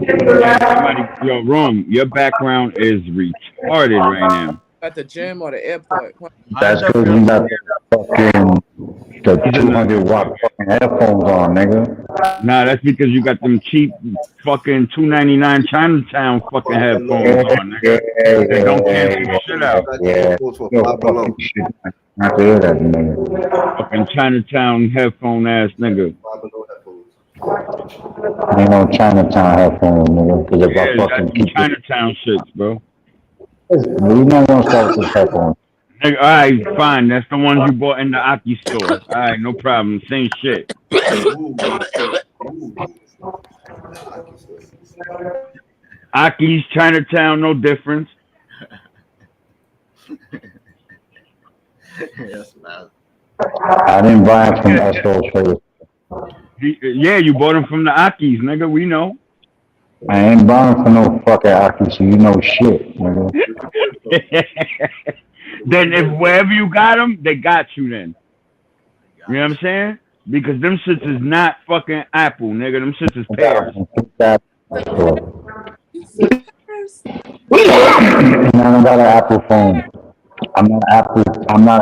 Man, somebody, yo, Rome, your background is retarded right now. At the gym or the airport. I That's because you got the He's in the 200-watt fucking headphones on, nigga. Nah, that's because you got them cheap fucking $2.99 Chinatown fucking headphones on, nigga. They don't cancel shit out. Yeah. Yo, fuck you shit. Not to hear that, nigga. Fucking Chinatown headphone ass nigga. Ain't no Chinatown headphones, nigga. Because if Yeah, I that's fucking some keep it, Chinatown shits, bro. we're not gonna start with this headphones. Nigga, all right, fine. That's the ones you bought in the Aki store. All right, no problem. Same shit. Aki's, Chinatown, no difference. Yes, man. I didn't buy it from SO Traders. Yeah, you bought them from the Aki's, nigga. We know. I ain't buying for no fucking Aki, so you know shit, nigga. Then if wherever you got them, they got you then. You know what I'm saying? Because them shits is not fucking Apple, nigga. Them shits is pears. And I don't got an Apple phone. I'm not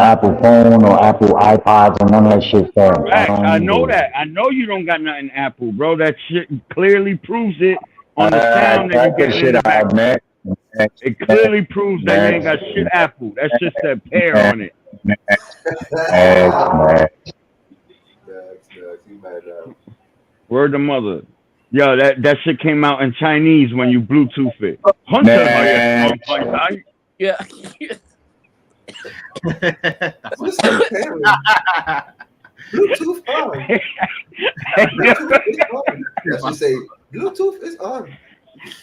Apple phone or Apple iPods or none of that shit, so I Right, don't I need know it. that. I know you don't got nothing Apple, bro. That shit clearly proves it on the sound that you Cut get this in shit the out, back. man. It clearly proves that you ain't got shit Apple. That shit said pear on it. Next. Word to mother. Yo, that shit came out in Chinese when you Bluetooth it. Hunter, Yeah. Bluetooth on. Bluetooth is on. Let's just say Bluetooth is on.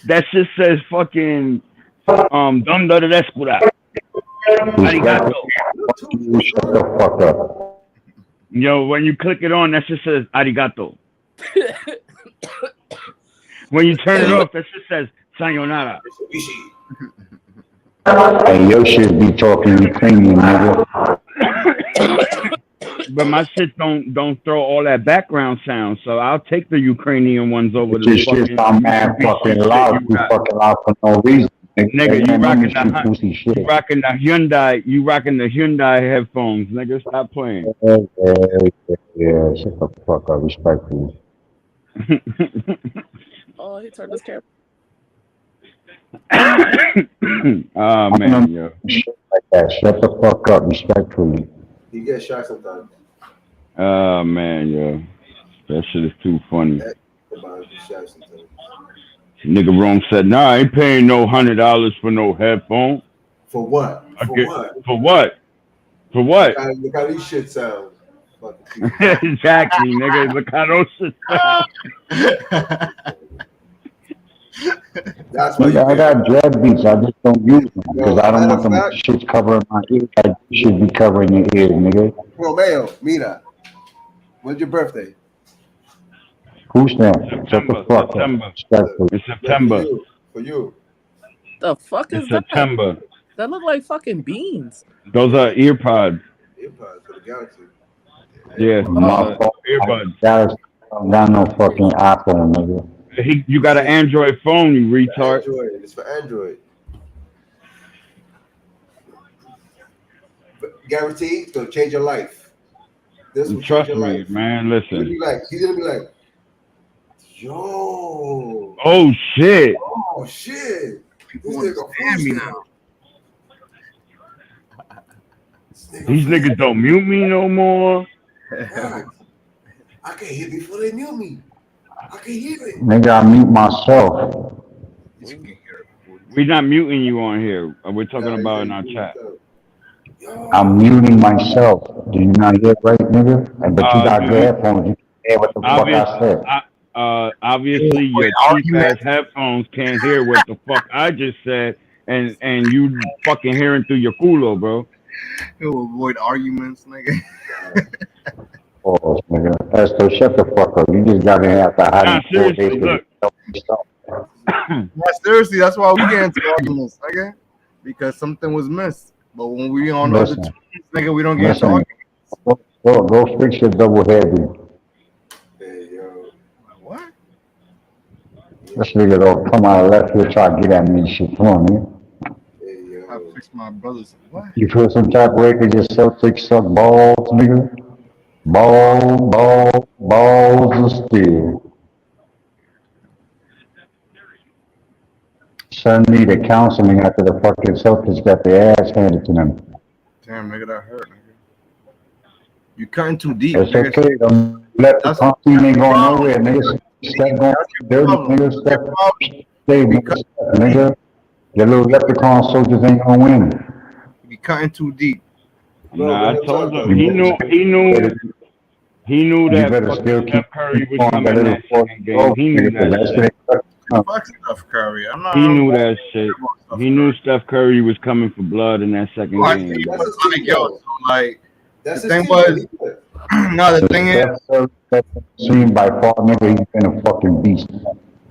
That shit says fucking Donda de Escura. Arigato. Shut the fuck up. Yo, when you click it on, that shit says arigato. When you turn it off, that shit says sayonara. Hey, your shit be talking Ukrainian, nigga. But my shit don't throw all that background sound, so I'll take the Ukrainian ones over the This shit sound mad fucking loud. You fucking loud for no reason. Nigga, you rocking the Hyundai. You rocking the Hyundai headphones, nigga. Stop playing. Yeah, shut the fuck up, respectfully. Oh, he turned his camera. Oh man, yo. Shit like that. Shut the fuck up, respectfully. You get shot sometimes. Oh man, yo. That shit is too funny. Nigga Rome said, nah, I ain't paying no $100 for no headphone. For what? For what? For what? Look how these shit sound. Exactly, nigga. Look how those shit sound. That's why I got dread beats. I just don't use them because I don't want them shits covering my ears. I should be covering your ears, nigga. Romeo, mira. When's your birthday? Who's that? Shut the fuck up. It's September. For you. The fuck is that? September. That look like fucking beans. Those are earpods. Earpods for the Galaxy. Yeah, earbuds. Galaxy don't got no fucking iPhone, nigga. You got an Android phone, you retard. Android. It's for Android. But guaranteed, it's gonna change your life. This will Trust change your me, life. man. Listen. He's gonna be like, yo. Oh shit. Oh shit. People understand me now. These niggas don't mute me no more. I can hear before they mute me. I can hear it. Nigga, I mute myself. You can hear it. We're not muting you on here. We're talking Nah, about he in our said chat. Yo, I'm muting myself. Do you not hear right, nigga? But you got good You headphones. You can hear what the fuck obvious. I said. Obviously, your cheap ass headphones can't hear what the fuck I just said, and you fucking hearing through your culo, bro. He'll avoid arguments, nigga. Oh, nigga. Esther, shut the fuck up. You just got in here after Nah, hiding 4 days. seriously, look. Yeah, seriously, that's why we get into arguments, nigga. Because something was missed. But when we on other Listen, terms, nigga, we don't get into listen. arguments. Go fix your double headed. hey, yo. What? This nigga don't come out of left field try to get at me and shit. Come on, man. Hey, I yo. fixed my brother's. What? You feel some type of way because your Celtics suck balls, nigga? Balls of steel. Son needed counseling after the fucking Celtics got their ass handed to them. Damn, nigga, that hurt, nigga. You cutting too deep, It's nigga. okay. Them left the That's team ain't going problem. nowhere, nigga. Step going That's your dirty, problem. nigga. That's Step your problem. stay with Because the step, nigga. Your little leprechaun soldiers ain't gonna win. you cutting too deep. Nah, I let him told talk, him. bro. He knew You that better fucking still Steph Curry keep was on that coming little that force second game. He knew nigga, 'cause that that shit. shit. Fuck Steph Curry. I He don't knew care that shit. about Steph He knew Curry. Steph Curry was coming for blood in that second Like, game, bro. That's his like, team, yo, though. so, like, That's the his thing team. was, no, the The thing is, Steph Curry seen by far, nigga, he's been a fucking beast.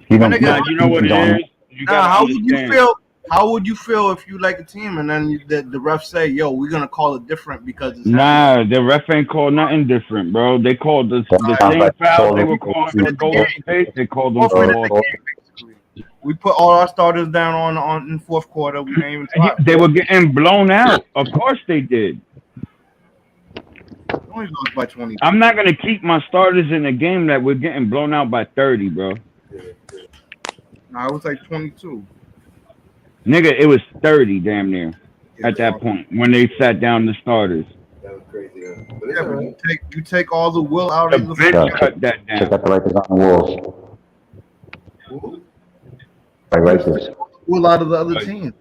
He my done nigga, Nah, put you know what it beatings on is? him. You nah, gotta how would you understand. feel? How would you feel if you like a team and then the refs say, "Yo, we're gonna call it different because it's Nah, the ref ain't called nothing different, bro. They called the That sounds same like fouls they total were calling for forfeited the Golden game. State. They called them for Forfeited the Boston. game basically. We put all our starters down on in fourth quarter. We didn't even try. They were getting blown out. Of course they did. We only lost by 22. I'm not gonna keep my starters in a game that we're getting blown out by 30, bro. Nah, it was like 22. Nigga, it was 30 damn near Yeah, at that point when they sat down the starters. That was crazy, though. But it's yeah, all but right. you take all the will out The of the bench Yeah, cut that check down. out the writers on the walls. Who? Like writers. will out of the other But, team.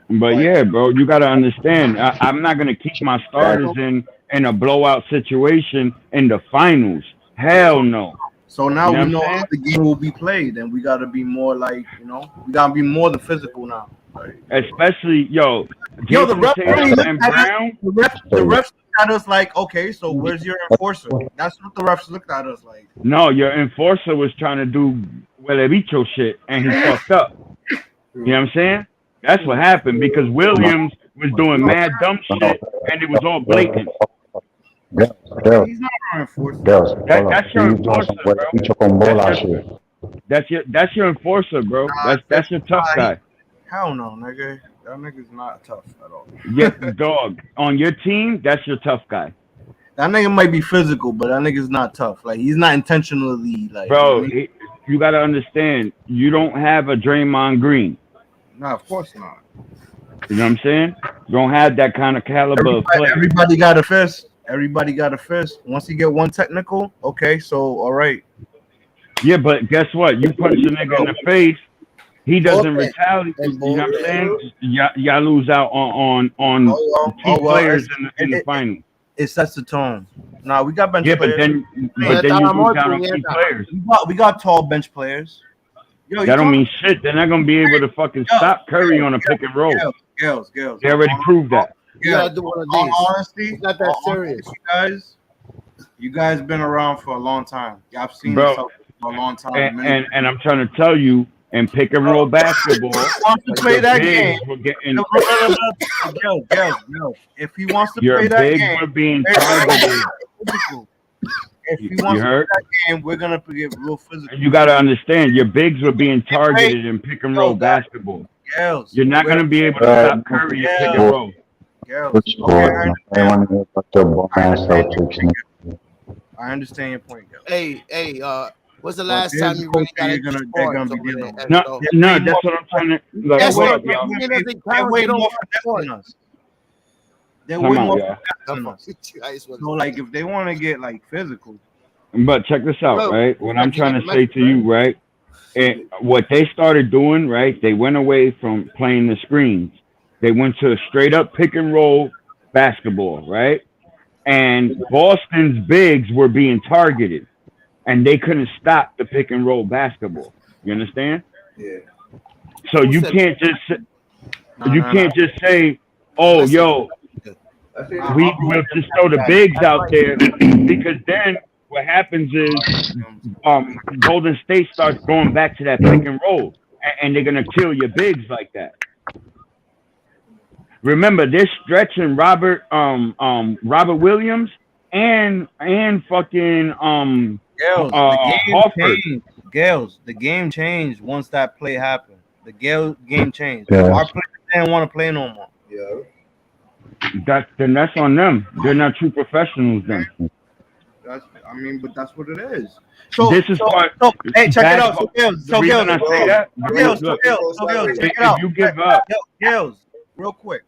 but yeah, bro, you gotta understand. I'm not gonna keep my starters in a blowout situation in the finals. Hell no. So now You know we what know I'm how saying? the game will be played, and we gotta be more like, we gotta be more than physical now. Like, Especially yo, the Jason ref really Tatum looked and at us. Brown. The refs looked at us like, okay, so where's your enforcer? That's what the refs looked at us like. No, your enforcer was trying to do Huele Bicho shit and he fucked up. You know what I'm saying? That's what happened because Williams was doing mad dumb shit and it was all blatant. Girls, He's not our enforcer. girls, That's your you doing enforcer, some bro. bicho con bola That's shit. that's your enforcer, bro. That's your tough guy. Hell no, nigga. That nigga's not tough at all. Yeah, dog. On your team, that's your tough guy. That nigga might be physical, but that nigga's not tough. Like, he's not intentionally like. Bro, you gotta understand, you don't have a Draymond Green. No, of course not. You know what I'm saying? You don't have that kind of caliber of player. Everybody got a fist. Everybody got a fist. Once you get one technical, okay, so all right. Yeah, but guess what? You punch a nigga in the face, he doesn't retaliate. You know what I'm saying? Y'all lose out on key players in the final. It sets the tone. Nah, we got bench Yeah, players. but then you lose out on key players. We got tall bench players. Yo, That don't mean shit. They're not gonna be able to fucking stop Curry on a pick and roll. Girls. They already proved that. You gotta do one of these. Honesty, It's not that serious. You guys been around for a long time. Y'all seen Bro, this for a long time. And I'm trying to tell you, in pick and roll basketball, wants to play that game. we're getting Girls. If he wants to your play that bigs game, were being targeted. if he wants to heard? play that game, we're gonna get real physical. You got to understand, your bigs were being targeted in pick and roll basketball. Girls, You're not gonna be able to stop Curry in pick and roll. Girls. Which score? I want to hear about your bum ass Celtics, nigga. I understand your point, girl. Hey, what's the last time you really got into sports over there? No, that's what I'm trying to. Like, That's hold what up, y'all. They're way more finesse than us. They're way Come on, more y'all. finesse than us. So, like, if they want to get like physical, But check this out, Bro, right? What I'm like, you trying got to a say message, to you, right? And what they started doing, right? They went away from playing the screens. They went to straight up pick and roll basketball, right? And Boston's bigs were being targeted, and they couldn't stop the pick and roll basketball. You understand? Yeah. So Who said No, you no, no. can't just say, "Oh, listen? yo, I feel Nah, we I'll will be just throw the that. bigs That's out like there," because then what happens is Golden State starts going back to that pick and roll, and they're gonna kill your bigs like that. Remember, they're stretching Robert Williams and fucking Gales, the game Harford. changed. Gales, the game changed once that play happened. The game changed. Yeah. Our players didn't want to play no more. yeah. That's on them. They're not true professionals then. I mean, but that's what it is. So, This is part. hey, check it out. Basketball. So, Gales, The reason I say that, Gales, look, check it if out. you give up, Gales, real quick.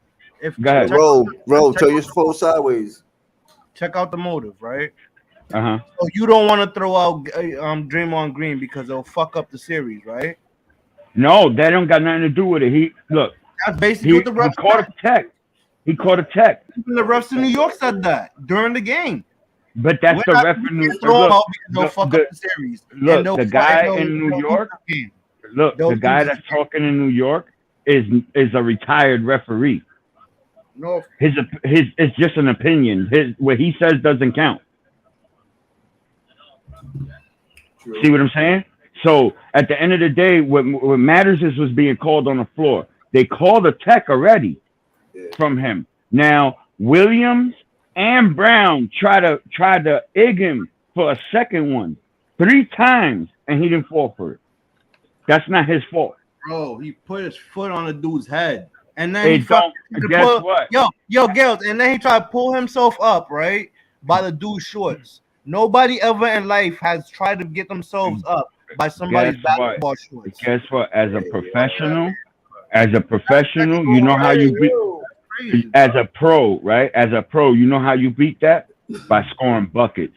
go ahead. Bro, tell your phone sideways. Check out the motive, right? Uh huh. So you don't want to throw out Draymond Green because it'll fuck up the series, right? No, that don't got nothing to do with it. That's basically He what the refs caught a tech. He caught a tech. Even the refs in New York said that during the game. But that's the ref in New Throw him out York. because they'll fuck up the series. Look, And the guy in New York. Look, They'll the guy lose that's talking in New York is a retired referee. No, His it's just an opinion. What he says doesn't count. True. See what I'm saying? So at the end of the day, what matters is what's being called on the floor. They called a tech already from him. Now Williams and Brown tried to egg him for a second one 3 times, and he didn't fall for it. That's not his fault. bro, he put his foot on the dude's head, and then Hey, he fucking guess what? Yo, Gales, and then he tried to pull himself up right by the dude's shorts. Nobody ever in life has tried to get themselves up by somebody's basketball shorts. Guess what? As a professional, you know how you beat. As a pro, right? As a pro, you know how you beat that? By scoring buckets.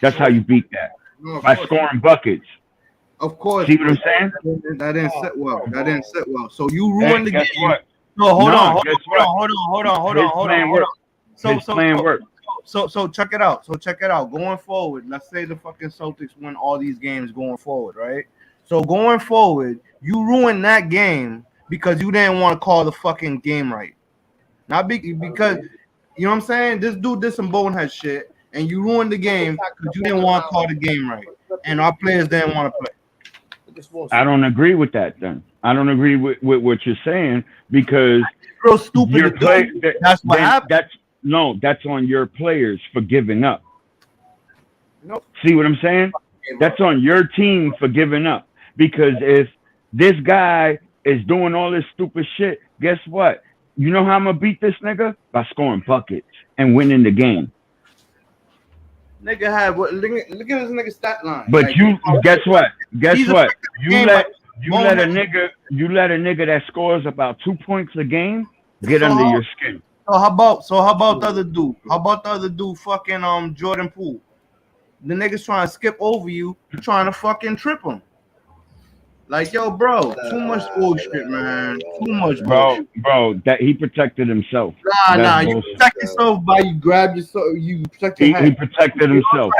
That's how you beat that. No, By scoring buckets. Of course. See what I'm saying? That didn't sit well. That didn't sit well. So you ruined the game. Guess what? No, hold on. His plan worked. So check it out. Going forward, let's say the fucking Celtics win all these games going forward, right? So going forward, you ruined that game because you didn't want to call the fucking game right. Not because you know what I'm saying? This dude did some bonehead shit, and you ruined the game because you didn't want to call the game right, and our players didn't want to play. I don't agree with that. Then I don't agree with what you're saying because real stupid. That's what happened. That's on your players for giving up. Nope. See what I'm saying? That's on your team for giving up. Because if this guy is doing all this stupid shit, guess what? You know how I'm gonna beat this nigga? By scoring buckets and winning the game. Nigga had what? Look at this nigga stat line. But like, guess what? You let a nigga that scores about 2 points a game get under your skin. So how about the other dude? How about the other dude fucking Jordan Poole? The nigga's trying to skip over you, trying to fucking trip him. Like, yo, bro, too much bullshit, man. Too much bullshit. Bro, that he protected himself. Nah, you protect yourself by you grab yourself, you protect your head. He protected himself.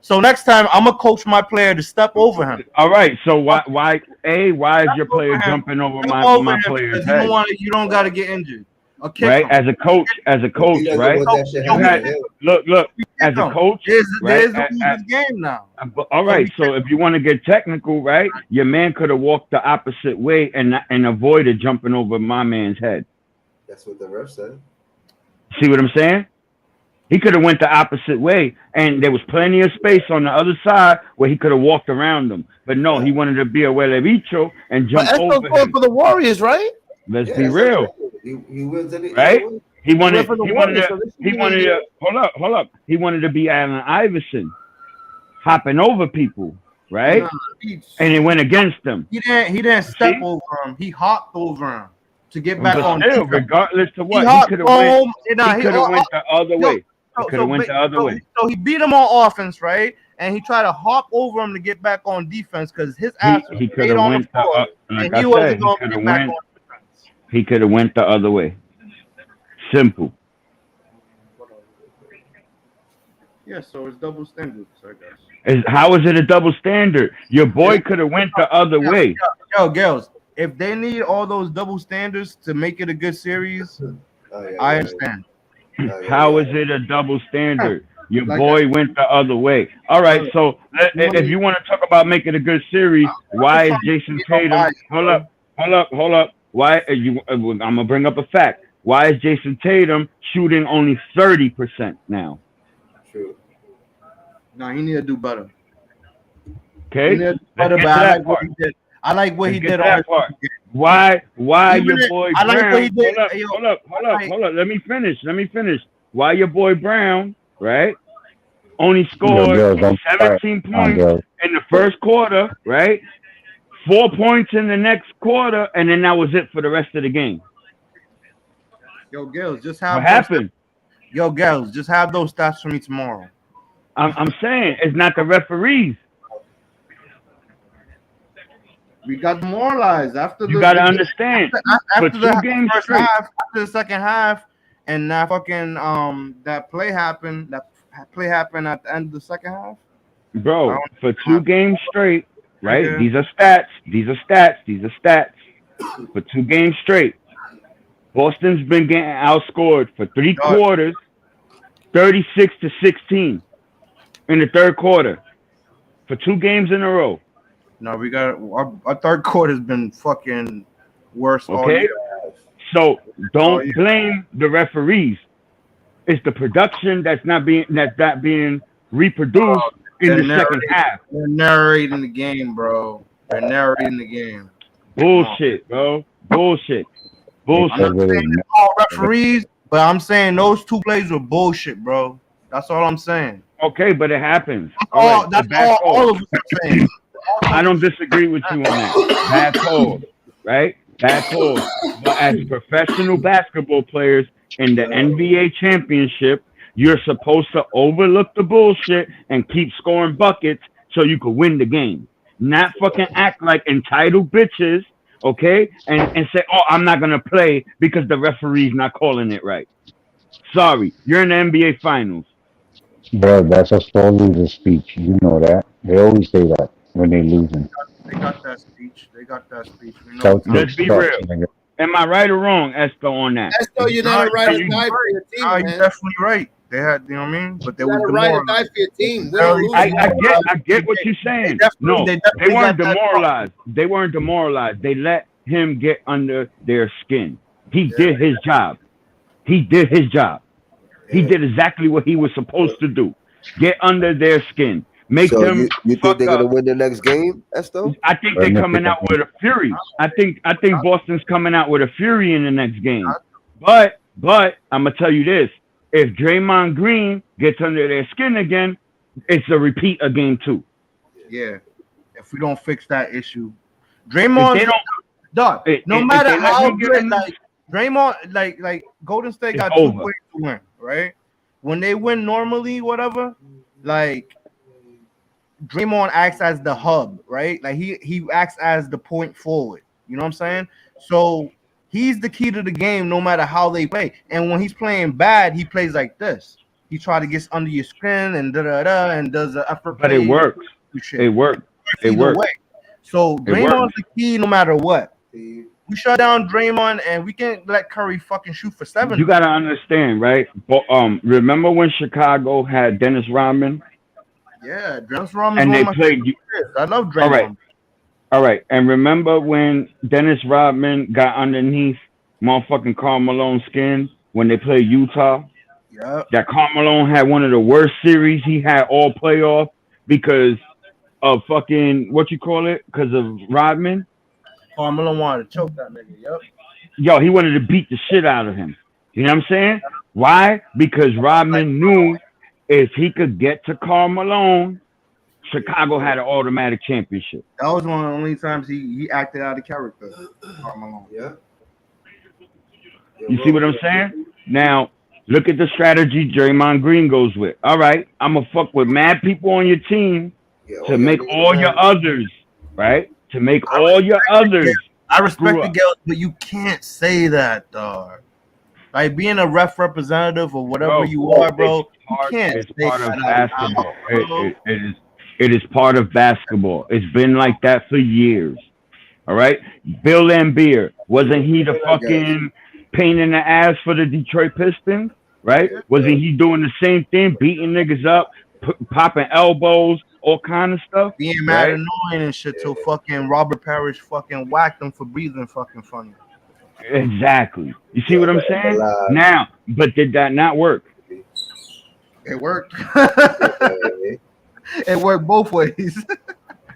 So next time, I'm gonna coach my player to step over him. All right. So why is your player jumping over my player's head? You don't gotta get injured. Right, as a coach, right? Look, as a coach, there's the game now. All right, so if you want to get technical, right, your man could have walked the opposite way and avoided jumping over my man's head. That's what the ref said. See what I'm saying? He could have went the opposite way, and there was plenty of space on the other side where he could have walked around them. But no, he wanted to be a huele bicho and jump over him. For the Warriors, right? Let's be real. He wins it, right? He wanted to hold up. He wanted to be Allen Iverson, hopping over people, right? And it went against him. He didn't step over him. He hopped over him to get back on. Still, regardless of what, he could have went the other way. could have went the other way. So he beat him on offense, right? And he tried to hop over him to get back on defense because his ass was He could laid have on the went floor, like and I he said, wasn't he going could to have get back went. on defense. He could have went the other way. Simple. Yeah, so it's double standards, I guess. How is it a double standard? Your boy could have went the other way. Yo, girls, if they need all those double standards to make it a good series, I understand. How is it a double standard? Your Like boy went the other way. All right, so if you want to talk about making a good series, why is Jason Tatum? Hold up. Why are you? I'm gonna bring up a fact. Why is Jason Tatum shooting only 30% now? True. No, he need to do better. Okay, He need to do better, let's but get to I that like what part. he did. I like what he Let's get did to on that part. Why Even your if- boy I like Brown? what he did. Hold up. Let me finish. Why your boy Brown, right? Only scored girls, don't 17 Come on, points girls. in the first quarter, right? 4 points in the next quarter, and then that was it for the rest of the game. Yo, girls, just have What those happened? Yo, girls, just have those stats for me tomorrow. I'm saying it's not the referees. We got demoralized after You got to understand. after For the 2 games first straight. half, after the second half, and that fucking that play happened. That play happened at the end of the second half. Bro, for 2 games straight, right? Okay. These are stats. For 2 games straight, Boston's been getting outscored for 3 quarters, 36-16 in the third quarter, for 2 games in a row. No, we got our third quarter has been fucking worse all Okay, year. so don't blame the referees. It's the production that's not being reproduced in the second half. They're narrating the game, bro. They're narrating the game. Bullshit, bro. Bullshit. I'm not saying it's all referees, but I'm saying those 2 plays were bullshit, bro. That's all I'm saying. Okay, but it happens. That's all of us are saying. I don't disagree with you on that. Bad call, right? Bad call. But as professional basketball players in the NBA championship, you're supposed to overlook the bullshit and keep scoring buckets so you could win the game. Not fucking act like entitled bitches, okay? And say, oh, I'm not going to play because the referee's not calling it right. Sorry, you're in the NBA Finals. Bro, that's a sore loser speech. You know that. They always say that when they're losing. They got that speech. We know Let's be real. Am I right or wrong, Esco, on that? Esco, you're not a right guy for your team, man. You're definitely right. They had, you know what I mean? But they were right guy for your team. I get what you're saying. No, they weren't demoralized. They weren't demoralized. They let him get under their skin. He did his job. He did exactly what he was supposed to do. Get under their skin. Make so them. You think they're gonna win the next game, Esto? I think they're coming out with a fury. I think Boston's coming out with a fury in the next game. But I'm gonna tell you this: if Draymond Green gets under their skin again, it's a repeat of game 2. Yeah. If we don't fix that issue, Draymond, no matter how good, like Draymond, like Golden State got 2 ways to win, right? When they win normally, whatever, like Draymond acts as the hub, right? Like he acts as the point forward. You know what I'm saying? So he's the key to the game, no matter how they play. And when he's playing bad, he plays like this. He tries to get under your skin and and does the effort. But it works. It works. So Draymond's the key, no matter what. We shut down Draymond, and we can't let Curry fucking shoot for 7. You gotta understand, right? But remember when Chicago had Dennis Rodman? Yeah, Dennis Rodman. And they played. I love Draymond. All right. And remember when Dennis Rodman got underneath motherfucking Karl Malone's skin when they played Utah? Yeah. That Karl Malone had one of the worst series he had all playoff because of fucking because of Rodman. Karl Malone wanted to choke that nigga. Yep. Yo, he wanted to beat the shit out of him. You know what I'm saying? Why? Because Rodman knew if he could get to Karl Malone, Chicago had an automatic championship. That was one of the only times he acted out of character. Karl Malone. Yeah. You see what I'm saying? Now, Look at the strategy Draymond Green goes with. All right, I'm gonna fuck with mad people on your team Yeah, to make all your others, right? To make all your others. I respect screw the up. girls, but you can't say that, dog. Like being a ref representative or whatever Bro, you are, bro, you can't it's say part of that out basketball. loud, bro. It is part of basketball. It's been like that for years. All right. Bill Lambier, wasn't he the fucking pain in the ass for the Detroit Pistons? Right? Wasn't he doing the same thing, beating niggas up, popping elbows, all kind of stuff? Being mad Right? annoying and shit till fucking Robert Parrish fucking whacked him for breathing fucking funny. Exactly. You see what I'm saying? Now, but did that not work? It worked. It worked both ways.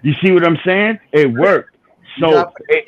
You see what I'm saying? It worked. You So got it,